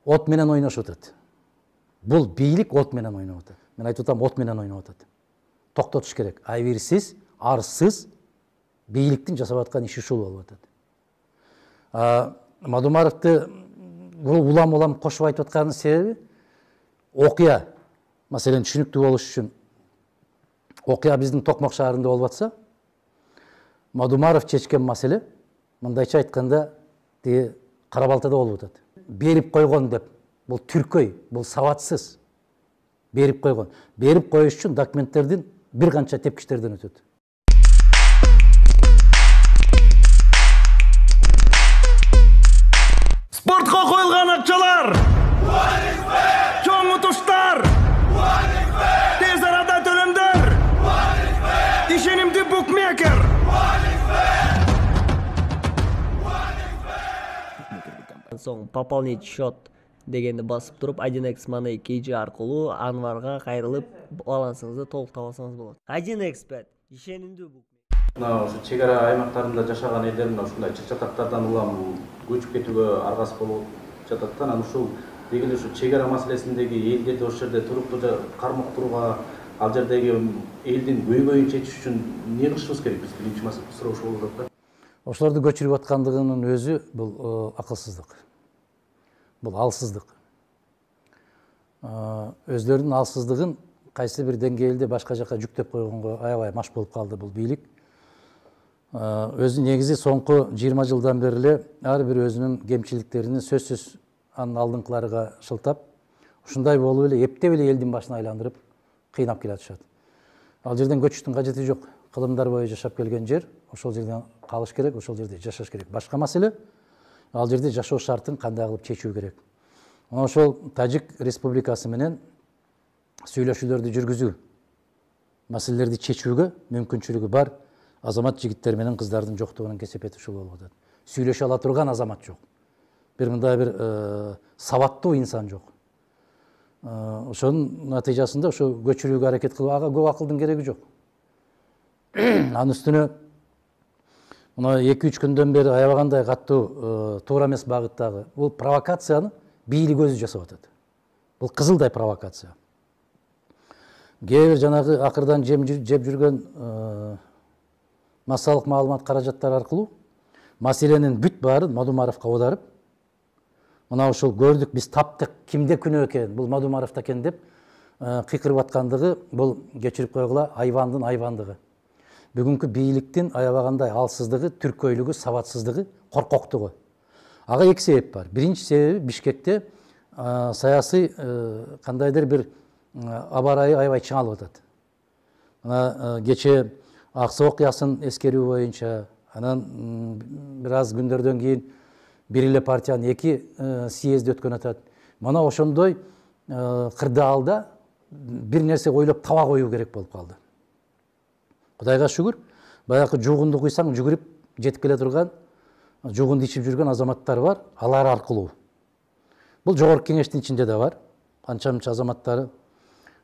от менен ойношуп атат. Бул бийлик от менен ойноп атат. Мен айтып атам, от менен ойноп атат. Токтотуш керек. Айбирсиз, арсыз бийликтин жасап аткан иши ушул болуп атат. Мадумаровду бул улам кошуп айтып атканын себеби окуя, маселен түшүнүктүү болуш үчүн окуя биздин Токмок шаарында болуп атса, Мадумаров чечкен маселе мындайча айтканда Кара Балтада болуп атат. Берип койгон деп, бул түркөй, бул сабатсыз. Берип койгон. Берип коюш үчүн документтердин бир канча тепкичтерден өтөт. Спортко коюлган акчалар! Чоң утуштар! Тез арада төлөмдөр! Ишенимдүү букмекер! Соң пополнить счет дегенди басып туруп 1x Money KG аркылуу Анварга кайрылып балансыңызды толук таба алсаңыз болот. 1x Bet ишенимдүү букмекер. Мына ушу чек ара аймактарында жашаган элдер мына ушундай чыр-чатактардан улам көчүп кетүүгө аргасыз болуп жатат да. Анан ушул деги эле ушу чек ара маселесиндеги элдерди ошол жерде туруп кармоктурууга, ал жердеги элдин көйгөйүн чечиш үчүн эмне кылышыбыз керек? Биз биринчи суроо ушул болуп атат да. Ошолорду көчүрүп аткандыгынын өзү бул акылсыздык. Бул алсыздык. Өздөрүнүн алсыздыгын кайсы бир деңгээлде башка жака жүктөп койгонго аябай маш болуп калды бул бийлик. Өзү негизи соңку 20 жылдан бери эле ар бир өзүнүн кемчиликтерин сөзсүз анын алдыңкыларга шылтап, ушундай болуп эле эптеп эле элдин башын айландырып кыйнап келатышат. Ал жерден көчүштүн кажети жок. Кылымдар бою жашап келген жер, ошол жерден калыш керек, ошол жерде жашаш керек. Башка маселе, ал жерде жашоо шартын кандай кылып чечүү керек. Ошол Тажик Республикасы менен сүйлөшүүлөрдү жүргүзүү, маселелерди чечүүгө мүмкүнчүлүгү бар азамат жигиттер менен кыздардын жоктугунун кесепети ушул болуп атат. Сүйлөшө ала турган азамат жок. Бир мындай бир сабаттуу инсан жок. Ошонун натыйжасында ошо көчүрүүгө аракет кылып, ага көп акылдын кереги жок. Анын үстүнө мына 2-3 күндөн бери аябагандай каттуу туура эмес багыттагы бул провокацияны бийлик өзү жасап атат. Бул кызылдай провокация. Кээ бир жанагы акырдан жеп жүргөн массалык маалымат каражаттары аркылуу маселенин бүт баарын Мадумаровго аударып, мына ушул көрдүк, биз таптык, кимде күнөө экен, бул Мадумаровдо экен деп кыйкырып аткандыгы, бул кечирип койгула айвандын айвандыгы. Бүгүнкү бийликтин аябагандай алсыздыгы, түркөйлүгү, сабатсыздыгы, коркоктугу. Ага эки себеп бар. Биринчи себеби Бишкекте саясий кандайдыр бир аба ырайы аябай чыңалып атат. Мына кече Аксы окуясын эскерүү боюнча, анан бир аз күндөрдөн кийин бир эле партиянын 2 съезди өткөн атат. Мына ошондой кырдаалда бир нерсе ойлоп таба коюу керек болуп калды. Кудайга шүгүр, баягы жугунду куйсаң жүгүрүп жетип келе турган, жугунду ичип жүргөн азаматтар бар, алар аркылуу. Бул жогорку кеңештин ичинде да бар, канча-мынча азаматтары.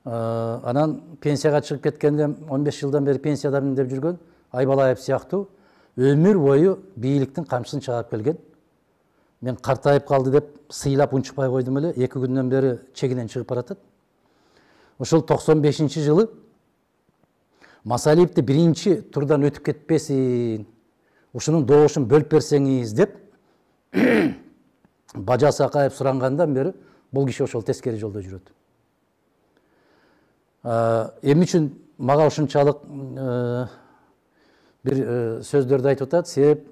Анан пенсияга чыгып кеткенде 15 жылдан бери пенсиядамын деп жүргөн Айбалаев сыяктуу өмүр бою бийликтин камчысын чаап келген. Мен картайып калды деп сыйлап унчукпай койдум эле, 2 күндөн бери чегинен чыгып баратат. Ошол 95-жылы Масалиевди биринчи турдан өтүп кетпесин, ушунун добушун бөлүп берсеңиз деп Бажа Сакаев сурангандан бери бул киши ошол тескери жолдо жүрөт. Эмне үчүн мага ушунчалык бир сөздөрдү айтып атат? Себеп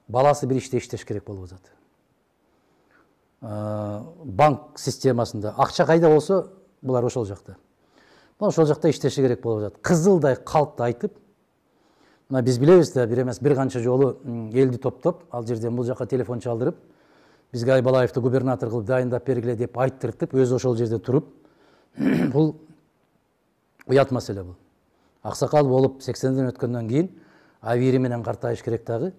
баласы бир иште иштеш керек болуп атат. Банк системасында акча кайда болсо, булар ошол жакта. Ошол жакта иштеши керек болуп атат. Кызылдай калпты айтып, мына биз билебиз да, бир эмес бир канча жолу элди топтоп, ал жерден бул жака телефон чалдырып, бизге Айбалаевди губернатор кылып дайындап бергиле деп айттыртып, өзү ошол жерде туруп, бул уят маселе бул. Аксакал болуп 80ден өткөндөн кийин авири менен картайыш керек дагы.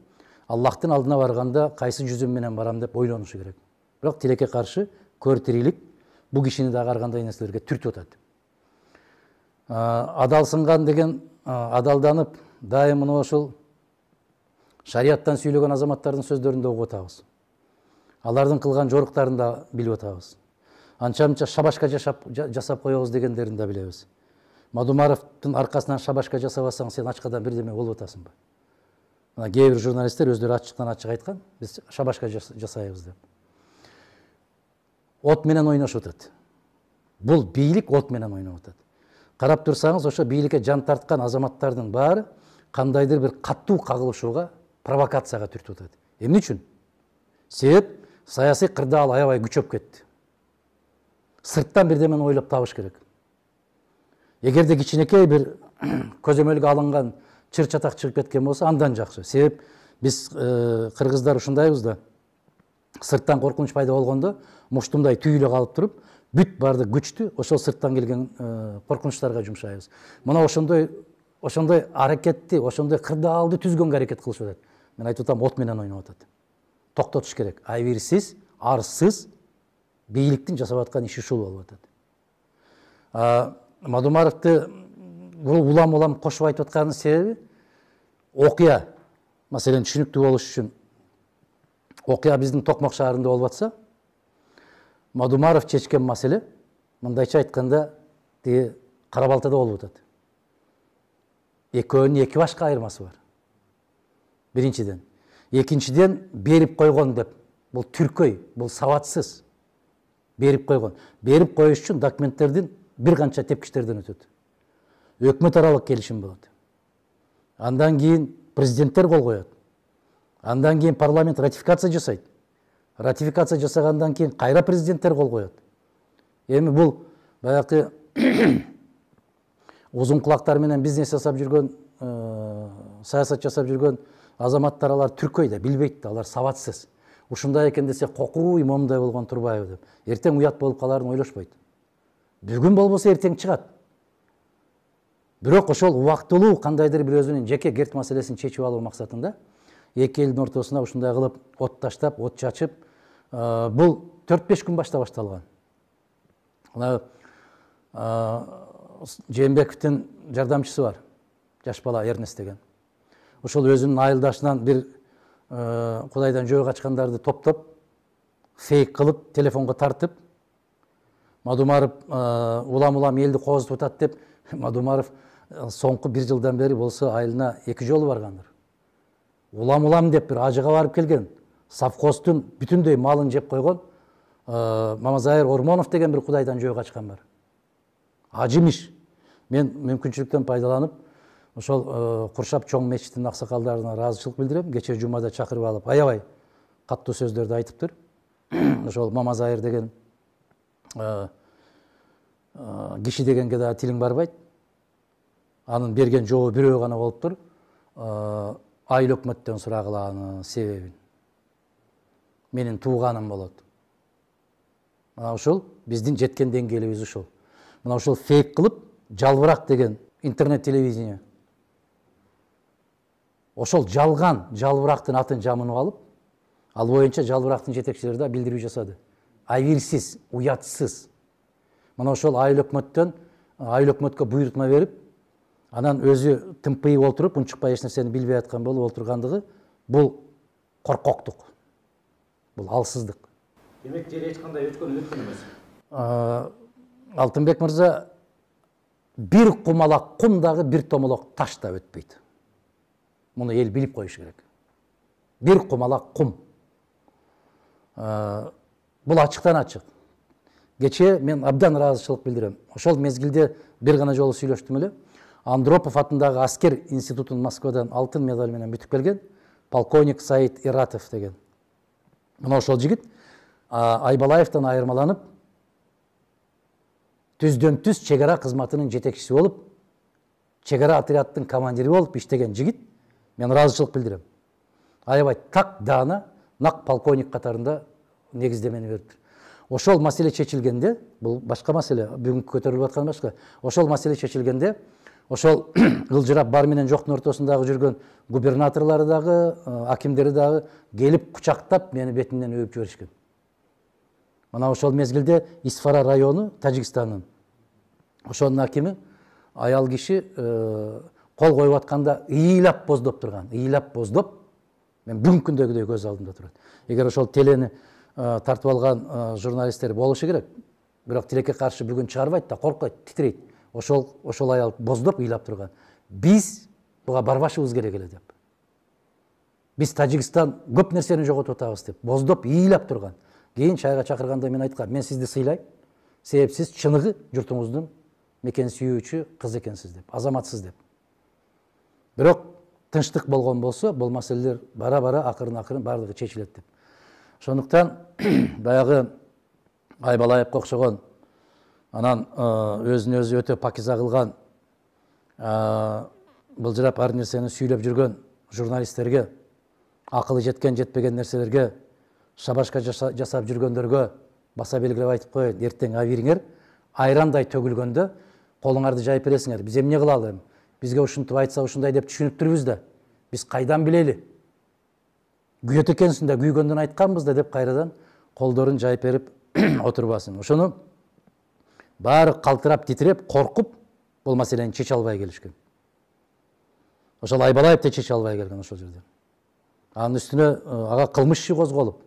Аллахтын алдына барганда кайсы жүзүм менен барам деп ойлонушу керек. Бирок тилекке каршы көр тирилик бул кишини дагы ар кандай нерселерге түртүп атат. Адалсынган деген адалданып, дайым ошол шариаттан сүйлөгөн азаматтардын сөздөрүндө угуп атабыз. алардын кылган жоруктарын да билип атабыз. Анча мынча шабашка жасап коебуз дегендерин да билебиз. Мадумаровдун аркасынан шабашка жасабасаң сен ачкадан бирдеме болуп атасыңбы? Мына кээ бир журналисттер өздөрү ачыктан ачык айткан, биз шабашка жасайбыз деп. От менен ойношуп атат. Бул бийлик от менен ойноп атат. Карап турсаңыз, ошо бийликке жан тарткан азаматтардын баары кандайдыр бир катуу кагылышууга, провокацияга түртүп атат. Эмне үчүн? Себеп саясий кырдаал аябай күчөп кетти. Сырттан бирдемени ойлоп табыш керек. Эгерде кичинекей бир көзөмөлгө алынган чыр чатак чыгып кеткен болсо, андан жакшы. Себеп биз кыргыздар ушундайбыз да. Сырттан коркунуч пайда болгондо муштумдай түйүлө калып туруп, бүт бардык күчтү ошол сырттан келген коркунучтарга жумшайбыз. Мына ошондой аракетти, ошондой кырдаалды түзгөнгө аракет кылышып атат. Мен айтып атам, от менен ойноп атат. Токтотуш керек. Айбирсиз, арсыз бийликтин жасап аткан иши ушул болуп атат. Мадумаровду улам кошуп айтып атканын себеби окуя, маселен түшүнүктүү болуш үчүн, окуя биздин Токмок шаарында болуп атса, Мадумаров чечкен маселе, мындайча айтканда, Кара Балтада болуп атат. Экөөнүн эки башка айырмасы бар. Биринчиден. Экинчиден, берип койгон деп. Бул түркөй, бул сабатсыз. Берип койгон. Берип коюш үчүн документтердин бир канча тепкичтерден өтөт. Өкмөт аралык келишим болот. Андан кийин президенттер кол коет. Андан кийин парламент ратификация жасайт. Ратификация жасагандан кийин кайра президенттер кол коет. Эми бул баягы узун кулактар менен бизнес жасап жүргөн, саясат жасап жүргөн азаматтар, алар түркөй да билбейт да, алар сабатсыз. Ушундай экен десе, кокуй момундай болгон турбайбы деп. Эртең уят болуп каларын ойлошпойт. Бүгүн болбосо эртең чыгат. Бирок ошол убактылуу кандайдыр бир өзүнүн жеке герт маселесин чечип алуу максатында эки элдин ортосуна ушундай кылып от таштап, от чачып, бул 4-5 күн башта башталган. Жээнбековдун жардамчысы бар, жаш бала Эрнест деген. Ошол өзүнүн айылдашынан бир Кудайдан жөө качкандарды топтоп, фейк кылып, телефонго тартып, Мадумаров улам элди козутуп атат деп, Мадумаров соңку 1 жылдан бери болсо айылына 2 жолу баргандыр. Улам деп бир ажыга барып келген, совхоздун бүтүндөй малын жеп койгон Мамазайыр Ормонов деген бир Кудайдан жөө качкан бар. Ажымыш. Мен мүмкүнчүлүктөн пайдаланып, ошол Куршап чоң мечитинин аксакалдарына ыраазычылык билдирем. Кече жумада чакырып алып, аябай каттуу сөздөрдү айтыптыр. Ошол Мамазайыр деген киши дегенге да тилиң барбайт. Анын берген жообу бирөө гана болуптур. Айыл өкмөттөн сурагыла анын себебин. Менин тууганым болот. Мына ушул биздин жеткен деңгээлибиз ушул. Мына ушул фейк кылып, жалбырак деген интернет телевидение. Ошол жалган жалбырактын атын жамынып алып, ал боюнча жалбырактын жетекчилери да билдирүү жасады. Айбирсиз, уятсыз. Мына ошол айыл өкмөткө буйрутма берип, анан өзү тымпыйып олтуруп, унчукпай эч нерсени билбей аткан болуп олтургандыгы, бул коркоктук. Бул алсыздык. Демек, жери эч кандай өчкөн эмес. Алтынбек мырза, бир кумалак кум дагы бир томолок таш да өтпөйт. Муну эл билип коюш керек. Бир кумалак кум. Бул ачыктан ачык. Кече мен абдан ыраазычылык билдирем. Ошол мезгилде бир гана жолу сүйлөштүм эле. Андропов атындагы аскер институтун Москвадан алтын медаль менен бүтүп келген полковник Саид Иратов деген. Мына ошол жигит Айбалаевден айырмаланып, түздөн түз чегара кызматынын жетекчиси болуп, чегара отряддын командири болуп иштеген жигит. Мен ыраазычылык билдирем. Аябай так даана, нак полковник катарында негиздемени бериптир. Ошол маселе чечилгенде, бул башка маселе, бүгүнкү көтөрүлүп аткан башка. Ошол маселе чечилгенде, ошол ылжырап бар менен жоктун ортосундагы жүргөн губернаторлору дагы, акимдери дагы келип кучактап мени бетимден өбүп жиберишкен. Мына ошол мезгилде Исфара району, Тажикстандын. Ошонун акими аял киши кол коюп атканда ыйлап боздоп турган. Ыйлап боздоп, мен бүгүнкү күндөгүдөй көз алдымда турат. Эгер ошол телени тартып алган журналисттер болушу керек. Бирок тилекке каршы бүгүн чыгарбайт да, коркпойт, титрейт. Ошол аял боздоп ыйлап турган. Биз буга барбашыбыз керек эле деп. Биз Тажикстан көп нерсени жоготуп атабыз деп боздоп ыйлап турган. Кийин чайга чакырганда мен айткам, мен сизди сыйлайм. Себеп сиз чыныгы журтуңуздун мекен сүйүүчү кыз экенсиз деп, азаматсыз деп. Бирок тынчтык болгон болсо, бул маселелер бара-бара акырын бардыгы чечилет деп. Ошондуктан баягы Айбалаевка окшогон, анан өзүн өзү өтө пакиза кылган, былжырап ар нерсени сүйлөп жүргөн журналисттерге, акылы жеткен жетпеген нерселерге шабашка жасап жүргөндөргө баса белгилеп айтып коеюн, эртең абириңер айрандай төгүлгөндө колуңарды жайып бересиңер. Биз эмне кылалы эми? Бизге ушинтип айтса ушундай деп түшүнүп турбуз да. Биз кайдан билели? Күйөт экенсиң да, күйгөндөн айтканбыз да деп кайрадан колдорун жайып берип отурбасын. Ошону баары калтырап, титиреп, коркуп бул маселени чече албай келишкен. Ошол Айбалаев да чече албай келген ошол жерде. Анын үстүнө ага кылмыш иши козголуп,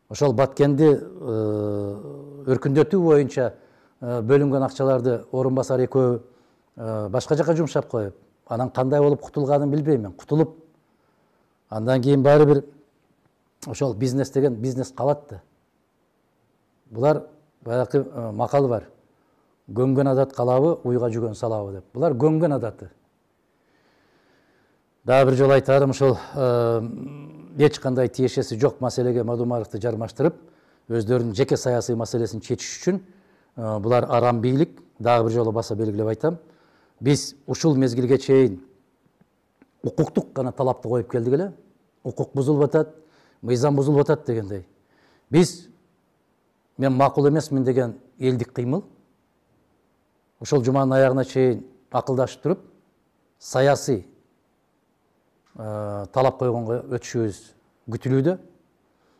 ошол Баткенди өркүндөтүү боюнча бөлүнгөн акчаларды орун басар экөө башка жака жумшап коюп, анан кандай болуп кутулганын билбейм мен. Кутулуп, андан кийин баары бир ошол бизнес деген бизнес калат да. Булар баягы макал бар. Көңгөн адат калабы, уйга жүгөн салабы деп. Булар көңгөн адаты. Дагы бир жолу айтарым, ошол эч кандай тиешеси жок маселеге Мадумаровду жармаштырып, өздөрүнүн жеке саясий маселесин чечиш үчүн булар арам бийлик. Дагы бир жолу баса белгилеп айтам. Биз ушул мезгилге чейин укуктук гана талапты коюп келдик эле. Укук бузулуп атат, мыйзам бузулуп атат дегендей. Биз мен макул эмесмин деген элдик кыймыл. Ошол жуманын аягына чейин акылдашып туруп, саясий талап койгонго өтүшүбүз күтүлүүдө.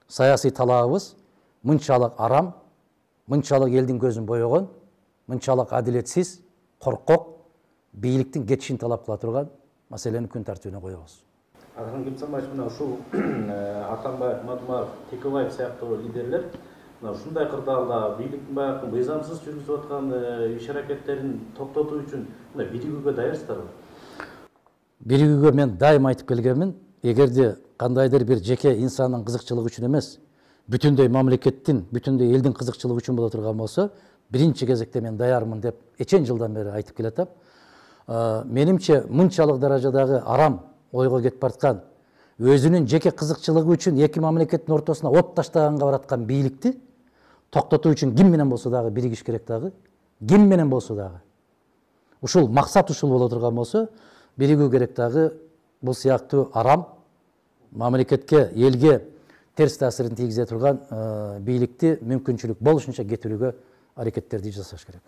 Саясий талабыбыз мынчалык арам, мынчалык элдин көзүн боёгон, мынчалык адилетсиз, коркок бийликтин кетишин талап кыла турган маселени күн тартибине коебуз. Архан Кемсамбаевич, мына ушул Атамбаев, Мадумаров, Текебаев сыяктуу лидерлер ушундай кырдаалда бийликтин баягы мыйзамсыз жүргүзүп аткан иш аракеттерин токтотуу үчүн мындай биригүүгө даярсыздарбы? Биригүүгө мен дайым айтып келгенмин, эгерде кандайдыр бир жеке инсандын кызыкчылыгы үчүн эмес, бүтүндөй мамлекеттин, бүтүндөй элдин кызыкчылыгы үчүн боло турган болсо, биринчи кезекте мен даярмын деп эчен жылдан бери айтып келатам. Менимче мынчалык даражадагы арам ойго кетип бараткан, өзүнүн жеке кызыкчылыгы үчүн эки мамлекеттин ортосуна от таштаганга бараткан бийликти токтотуу үчүн ким менен болсо дагы биригиш керек дагы, ким менен болсо дагы. Ушул максат ушул боло турган болсо, биригүү керек дагы. Бул сыяктуу арам, мамлекетке, элге терс таасирин тийгизе турган бийликти мүмкүнчүлүк болушунча кетирүүгө аракеттерди жасаш керек.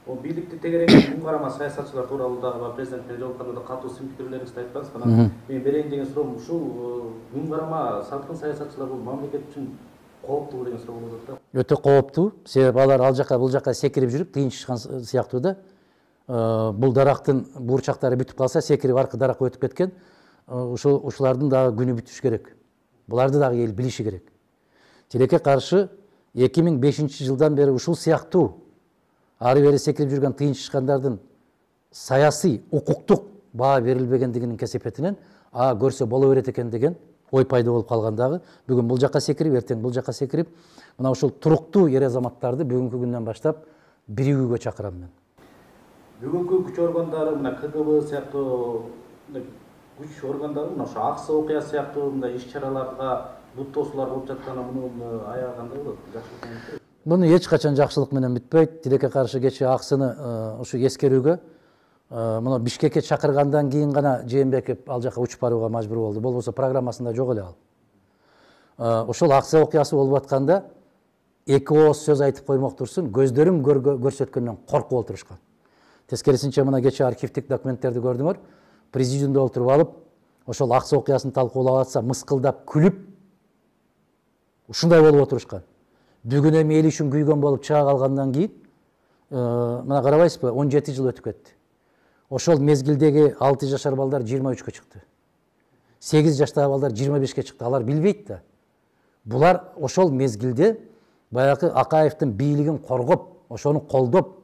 Бийликти тегереңдеп карама саясатчылар тууралуу дагы президент менен жолукканда да катуу сын пикирлериңизди айтпаңыз. Анан мен берейин деген суроом ушул муң карама салкын саясатчылар бул мамлекет үчүн кооптуу деген суроо болуп атат. Өтө кооптуу. Себеби алар ал жака бул жака секирип жүрүп кыйынчышкан сыяктуу да. Бул дарактын бурчактары бүтүп калса, секирип аркы даракка өтүп кеткен. Ушулардын дагы күнү бүтүш керек. Буларды дагы эл билиши керек. Тилекке каршы 2005 жылдан бери ушул сыяктуу ары бери секирип жүргөн кыйынчышкандардын саясий, укуктук баа берилбегендигинин кесепетинен көрсө боло берет экен деген ой пайда болуп калгандагы. Бүгүн бул жака секирип, эртең бул жака секирип, мына ушул туруктуу ер азаматтарды бүгүнкү күндөн баштап биригүүгө чакырам мен. Бүгүнкү күч органдары, мына КГБ сыяктуу күч органдары мына ошо Аксы окуя сыяктуу мындай иш-чараларга бут тосуулар болуп жатканы муну аягы кандай болот? Жакшылык менен? Муну эч качан жакшылык менен бүтпөйт. Тилекке каршы кечээ Аксыны ушу эскерүүгө муну Бишкекке чакыргандан кийин гана Жээнбеков ал жака учуп барууга мажбур болду. Болбосо программасында жок эле ал. Ошол Аксы окуясы болуп атканда эки ооз сөз айтып коймок турсун, көздөрүн көрсөткөндөн коркуп отурушкан. Тескерисинче мына кечээ архивдик документтерди көрдүңөр. Президиумда отуруп алып, ошол Аксы окуясын талкуулап атса, мыскылдап, күлүп, ушундай болуп отурушкан. Бүгүн эми эл үчүн күйгөн болуп чыга калгандан кийин, мына карабайсызбы, 17 жыл өтүп кетти. Ошол мезгилдеги 6 жашар балдар 23-кө чыкты. 8 жаштагы балдар 25-ке чыкты. Алар билбейт да. Булар ошол мезгилде баягы Акаевдин бийлигин коргоп, ошону колдоп,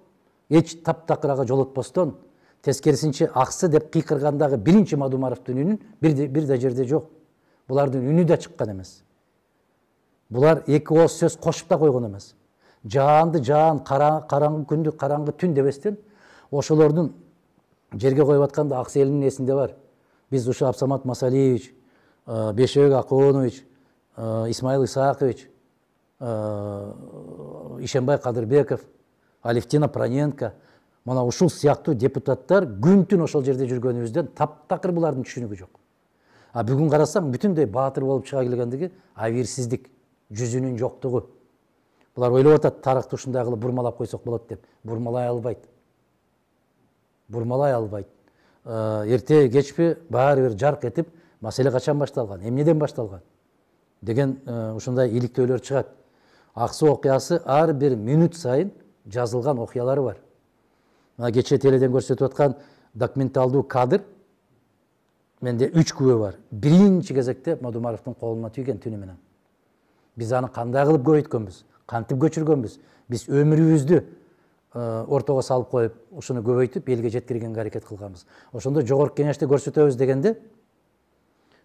эч таптакырага жолотпостон, тескерисинче аксы деп кыйкыргандагы биринчи Мадумаровдун үнүн бир да жерде жок. Булардын үнү да чыккан эмес. Булар эки ооз сөз кошуп да койгон эмес. Жаанды жаан, караңгы күндү караңгы түн дебестен, ошолордун жерге коюп атканда аксы элинин эсинде бар. Биз ушу Абсамат Масалиевич, Бешебек Аконович, Исмаил Исакович, Ишенбай Кадырбеков, Алевтина Проненко, мына ушул сыяктуу депутаттар күн-түн ошол жерде жүргөнүбүздөн таптакыр булардын түшүнүгү жок. А бүгүн карасаң бүтүндөй баатыр болуп чыга келгендиги абийирсиздик, жүзүнүн жоктугу. Булар ойлоп атат, тарыхты ушундай кылып бурмалап койсок болот деп. Бурмалай албайт. Бурмалай албайт. Эрте кечпи баары бир жарк этип, маселе качан башталган, эмнеден башталган деген ушундай иликтөөлөр чыгат. Аксы окуясы ар бир мүнөт сайын жазылган окуялары бар. Мына кече теледен көрсөтүп аткан документалдуу кадр менде 3 күбө бар. Биринчи кезекте Мадумаровдун колуна тийген түнү менен. Биз аны кандай кылып көбөйткөнбүз, кантип көчүргөнбүз. Биз өмүрүбүздү ортого салып коюп, ушуну көбөйтүп элге жеткиргенге аракет кылганбыз. Ошондо жогорку кеңеште көрсөтөбүз дегенде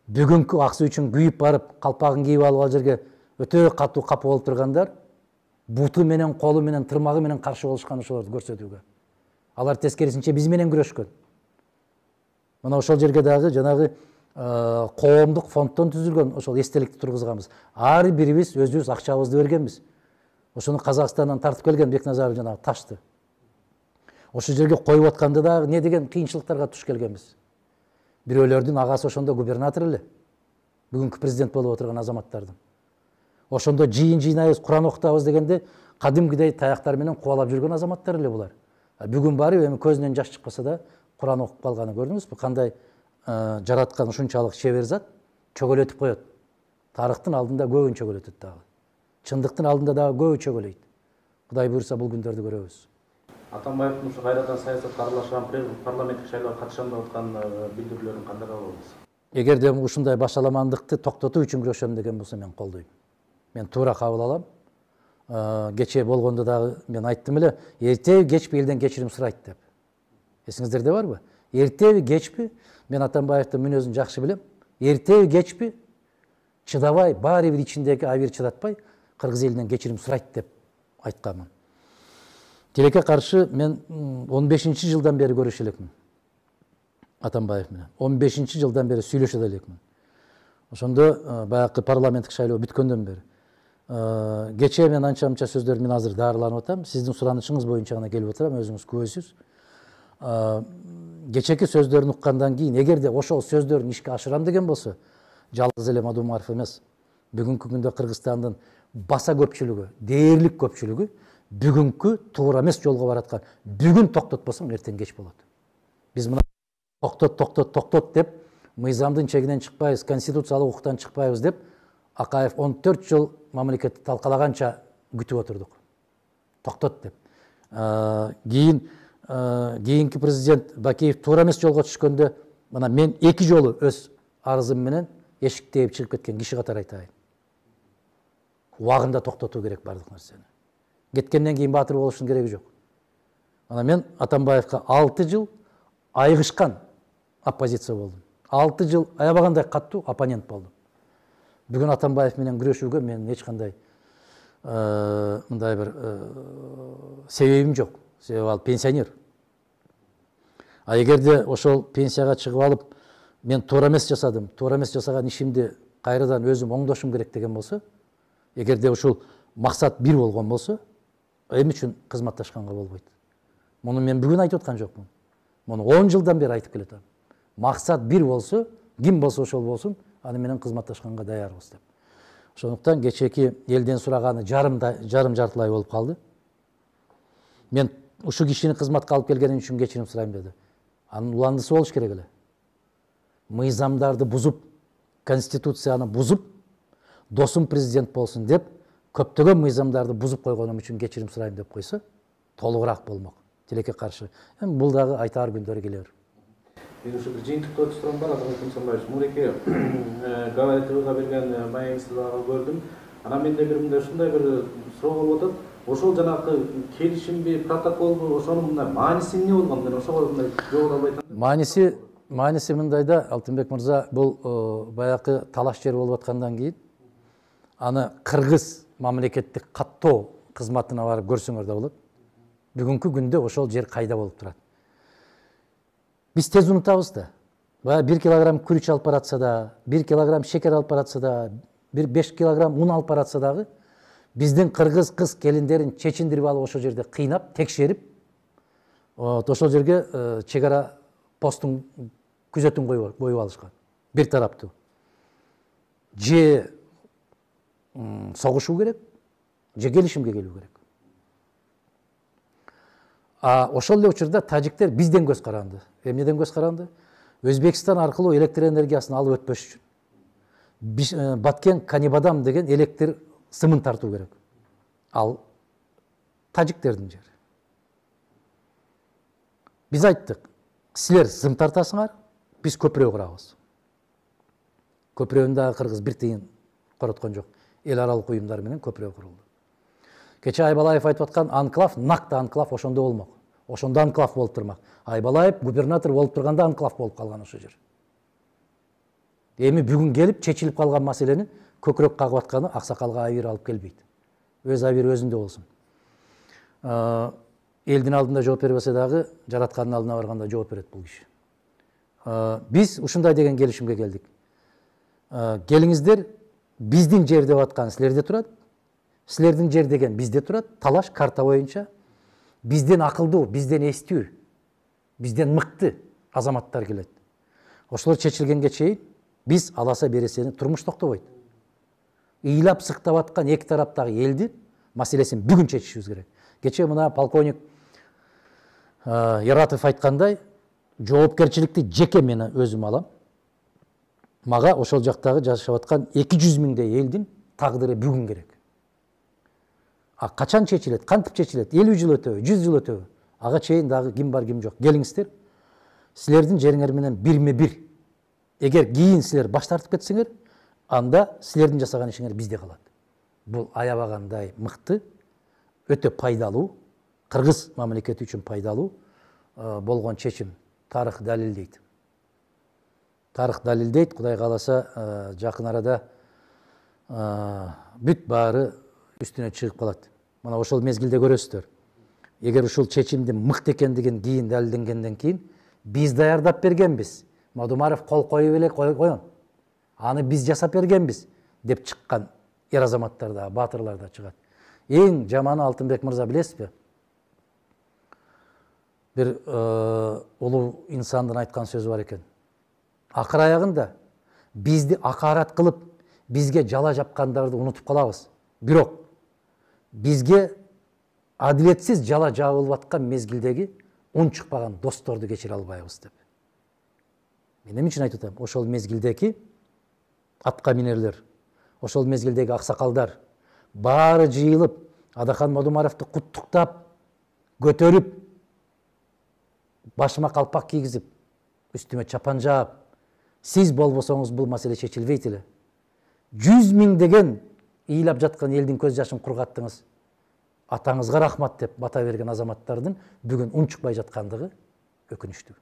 бүгүнкү аксы үчүн күйүп барып, калпагын кийип алып ал жерге өтө катуу капы болуп тургандар буту менен, колу менен, тырмагы менен каршы болушкан ошолорду көрсөтүүгө. Алар тескерисинче биз менен күрөшкөн. Мына ошол жерге дагы жанагы коомдук фонддон түзүлгөн ошол эстеликти тургузганбыз. Ар бирибиз өзүбүз акчабызды бергенбиз. Ошону Казакстандан тартып келген Бекназаров жанагы ташты. Ошол жерге коюп атканда дагы не деген кыйынчылыктарга туш келгенбиз. Бирөөлөрдүн агасы ошондо губернатор эле. Бүгүнкү президент болуп отурган азаматтардын. Ошондо жыйын жыйнайбыз, Куран окутабыз дегенде кадимкидей таяктар менен кубалап жүргөн азаматтар эле булар. Бүгүн барып эми көзүнөн жаш чыкпаса да Куран окуп калганы көрдүңүзбү? Кандай жараткан ушунчалык чебер зат чөгөлөтүп коет. Тарыхтын алдында көбүн чөгөлөтөт дагы. Чындыктын алдында дагы көбү чөгөлөйт. Кудай буйрса бул күндөрдү көрөбүз. Атамбаевдин ушу кайрадан саясатка аралашкан, парламенттик шайлоого катышам деп аткан билдирүүлөрүн кандай кабыл? Эгерде ушундай башаламандыкты токтотуу үчүн күрөшөм деген болсо мен колдойм. Мен туура кабыл алам. Кече болгондо дагы мен айттым эле, эртеби кечпи элден кечирим сурайт деп. Эсиңиздерде барбы? Эртеби кечпи мен Атамбаевдин мүнөзүн жакшы билем. Эртеби кечпи чыдабай, баары бир ичиндеги абийир чыдатпай, кыргыз элинен кечирим сурайт деп айтканмын. Тилекке каршы мен 15 жылдан бери көрүшө элекмин. Атамбаев менен 15 жылдан бери сүйлөшө элекмин. Ошондо баягы парламенттик шайлоо бүткөндөн бери кече мен анча-мынча сөздөрдү мен азыр даарыланып атам. Сиздин суранышыңыз боюнча гана келип отурам, өзүңүз күбөсүз. Кечеки сөздөрүн уккандан кийин, эгерде ошол сөздөрүн ишке ашырам деген болсо, жалгыз эле Мадумаров эмес, бүгүнкү күндө Кыргызстандын баса көпчүлүгү, дээрлик көпчүлүгү бүгүнкү туура эмес жолго бараткан. Бүгүн токтотпосоң эртең кеч болот. Биз мына токтот деп мыйзамдын чегинен чыкпайбыз, конституциялык укуктан чыкпайбыз деп Акаев 14 жыл мамлекетти талкалаганча күтүп отурдук. Токтот деп. Кийинки президент Бакиев туура эмес жолго түшкөндө, мына мен 2 жолу өз арызым менен эшик тээп чыгып кеткен киши катары айтайын. Убагында токтотуу керек бардык нерсени. Кеткенден кийин баатыр болуштун кереги жок. Ана мен Атамбаевка 6 жыл айгышкан оппозиция болдум. 6 жыл аябагандай каттуу оппонент болдум. Бүгүн Атамбаев менен күрөшүүгө мен эч кандай мындай бир себебим жок. Себеби ал пенсионер. А эгерде ошол пенсияга чыгып алып, мен туура эмес жасадым, туура эмес жасаган ишимди кайрадан өзүм оңдошум керек деген болсо, эгерде ушул максат бир болгон болсо, эмне үчүн кызматташканга болбойт? Муну мен бүгүн айтып аткан жокмун. Муну 10 жылдан бери айтып келатам. Максат бир болсо, ким болсо ошол болсун, аны менен кызматташканга даярбыз деп. Ошондуктан кечеки элден сураганы жарым жартылай болуп калды. Мен ушу кишини кызматка алып келгеним үчүн кечирим сурайм деди. Анын уландысы болуш керек эле. Мыйзамдарды бузуп, конституцияны бузуп, досум президент болсун деп, көптөгөн мыйзамдарды бузуп койгонум үчүн кечирим сурайм деп койсо, толугураак болмок. Тилекке каршы. Бул дагы айтаар күндөр келер. Мен ушу бир жыйынтыктоо сурам бар, Азамат Мусамбаевич. Муреке Гавайи ТВга берген маегиңизди дагы көрдүм. Анан менде бир мындай ушундай бир суроо болуп атат. Ошол жанагы келишимби, протоколбу, ошонун мындай мааниси эмне болгон? Мен ошого мындай жооп албай атам. Мааниси мындайда, Алтынбек мырза, бул баягы талаш жер болуп аткандан кийин аны кыргыз мамлекеттик каттоо кызматына барып көрсөңөр да болот. Бүгүнкү күндө ошол жер кайда болуп турат? Биз тез унутабыз да. Баягы 1 килограмм күрүч алып баратса да, 1 килограмм шекер алып баратса да, 5 килограмм un алып баратса дагы, биздин кыргыз кыз келиндерин чечиндирип алып ошол жерде кыйнап, текшерип, ошол жерге чек ара посттун күзөтүн коюп алышкан. Бир тараптуу. Же согушуу керек, же келишимге келүү керек. Ошол эле учурда тажиктер бизден көз каранды. Эмнеден көз каранды? Өзбекстан аркылуу электр энергиясын алып өтпөш үчүн Баткен Канибадам деген электр сымын тартуу керек. Ал тажиктердин жери. Биз айттык, силер сым тартасыңар, биз көпүрө курабыз. Көпүрөнү дагы кыргыз бир тыйын короткон жок. Эл аралык уюмдар менен көпүрө курулду. Кече Айбалаев айтып аткан анклав, накты анклав ошондо болмок. Ошондо анклав болуп турмак. Айбалаев губернатор болуп турганда анклав болуп калган ошол жер. Эми бүгүн келип чечилип калган маселени көкүрөк кагып атканы аксакалга абийир алып келбейт. Өз абийир өзүндө болсун. Элдин алдында жооп бербесе дагы, жараткандын алдына барганда жооп берет бул киши. Биз ушундай деген келишимге келдик. Келиңиздер, биздин жер деп аткан силерде турат, силердин жер деген бизде турат, талаш карта боюнча. Бизден акылдуу, бизден эстүү, бизден мыкты азаматтар келет. Ошолор чечилгенге чейин биз аласа бересени турмуш токтобойт. Ыйлап сыктап аткан эки тараптагы элди маселесин бүгүн чечишибиз керек. Кече мына полковник Яратов айткандай, жоопкерчиликти жеке мен өзүм алам. Мага ошол жактагы жашап аткан 200 миңдей элдин тагдыры бүгүн керек. Качан чечилет, кантип чечилет, 50 жыл өтөбү, 100 жыл өтөбү, ага чейин дагы ким бар ким жок. Келиңиздер, силердин жериңер менен бирме-бир. Эгер кийин силер баш тартып кетсеңер, анда силердин жасаган ишиңер бизде калат. Бул аябагандай мыкты, өтө пайдалуу, кыргыз мамлекети үчүн пайдалуу болгон чечим. Тарых далилдейт. Тарых далилдейт, Кудай кааласа жакын арада бүт баары үстүнө чыгып калат. Мына ошол мезгилде көрөсүздөр. Эгер ушул чечимдин мыкты экендигин кийин далилденгенден кийин биз даярдап бергенбиз. Мадумаров кол коюп эле койгон. Аны биз жасап бергенбиз деп чыккан эр азаматтар да, баатырлар да чыгат. Эң жаманы, Алтынбек мырза, билесизби? Бир улуу инсандын айткан сөзү бар экен. Акыр аягында бизди акарат кылып, бизге жала жапкандарды унутуп калабыз. Бирок бизге адилетсиз жала жабылып аткан мезгилдеги он чыкпаган досторду кечире албайбыз деп. Мен эмне үчүн айтып атам? Ошол мезгилдеги атка минерлер, ошол мезгилдеги аксакалдар баары жыйылып, Адахан Мадумаровду куттуктап, көтөрүп, башыма калпак кийгизип, үстүмө чапан жаап, сиз болбосоңуз бул маселе чечилбейт эле. 100 миңдеген ыйлап жаткан элдин көз жашын кургаттыңыз. Атаңызга рахмат деп бата берген азаматтардын бүгүн унчукпай жаткандыгы өкүнүчтүү.